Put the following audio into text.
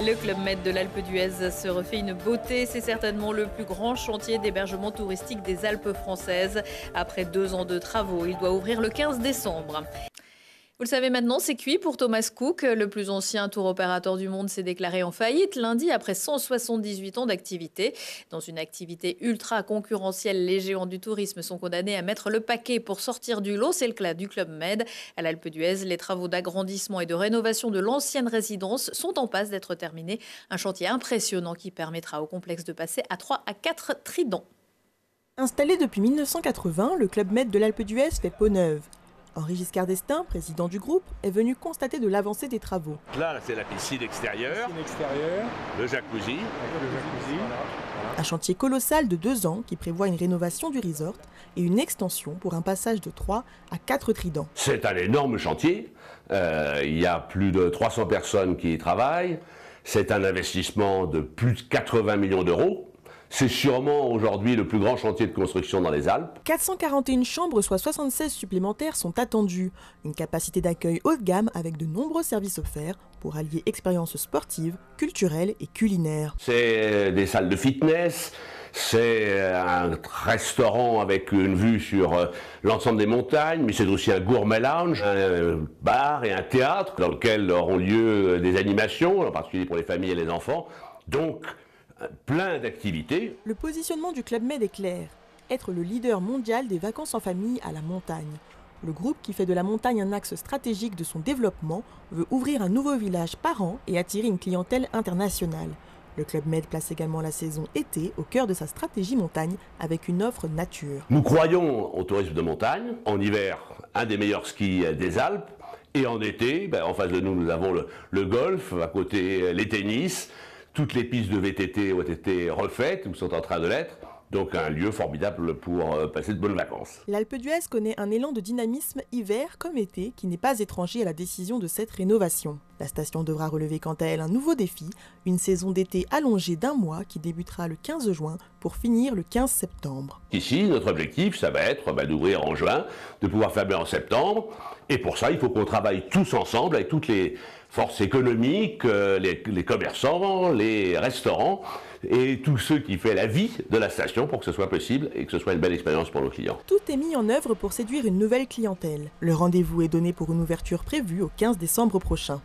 Le Club Med de l'Alpe d'Huez se refait une beauté. C'est certainement le plus grand chantier d'hébergement touristique des Alpes françaises. Après 2 ans de travaux, il doit ouvrir le 15 décembre. Vous le savez maintenant, c'est cuit pour Thomas Cook. Le plus ancien tour opérateur du monde s'est déclaré en faillite lundi après 178 ans d'activité. Dans une activité ultra concurrentielle, les géants du tourisme sont condamnés à mettre le paquet pour sortir du lot. C'est le cas du Club Med. À l'Alpe d'Huez, les travaux d'agrandissement et de rénovation de l'ancienne résidence sont en passe d'être terminés. Un chantier impressionnant qui permettra au complexe de passer à 3 à 4 tridents. Installé depuis 1980, le Club Med de l'Alpe d'Huez fait peau neuve. Henri Giscard d'Estaing, président du groupe, est venu constater de l'avancée des travaux. Là, c'est la piscine extérieure, le jacuzzi. Un chantier colossal de 2 ans qui prévoit une rénovation du resort et une extension pour un passage de 3 à 4 tridents. C'est un énorme chantier. Il y a plus de 300 personnes qui y travaillent. C'est un investissement de plus de 80 millions d'euros. C'est sûrement aujourd'hui le plus grand chantier de construction dans les Alpes. 441 chambres, soit 76 supplémentaires, sont attendues. Une capacité d'accueil haut de gamme avec de nombreux services offerts pour allier expériences sportives, culturelles et culinaires. C'est des salles de fitness, c'est un restaurant avec une vue sur l'ensemble des montagnes, mais c'est aussi un gourmet lounge, un bar et un théâtre dans lequel auront lieu des animations, en particulier pour les familles et les enfants. Donc, plein d'activités. Le positionnement du Club Med est clair, être le leader mondial des vacances en famille à la montagne. Le groupe, qui fait de la montagne un axe stratégique de son développement, veut ouvrir un nouveau village par an et attirer une clientèle internationale. Le Club Med place également la saison été au cœur de sa stratégie montagne avec une offre nature. Nous croyons au tourisme de montagne. En hiver, un des meilleurs skis des Alpes. Et en été, en face de nous, nous avons le golf, à côté les tennis. Toutes les pistes de VTT ont été refaites, ou sont en train de l'être. Donc un lieu formidable pour passer de bonnes vacances. L'Alpe d'Huez connaît un élan de dynamisme hiver comme été qui n'est pas étranger à la décision de cette rénovation. La station devra relever quant à elle un nouveau défi, une saison d'été allongée d'1 mois qui débutera le 15 juin pour finir le 15 septembre. Ici, notre objectif, ça va être d'ouvrir en juin, de pouvoir fermer en septembre. Et pour ça, il faut qu'on travaille tous ensemble avec toutes les forces économiques, les commerçants, les restaurants et tous ceux qui font la vie de la station pour que ce soit possible et que ce soit une belle expérience pour nos clients. Tout est mis en œuvre pour séduire une nouvelle clientèle. Le rendez-vous est donné pour une ouverture prévue au 15 décembre prochain.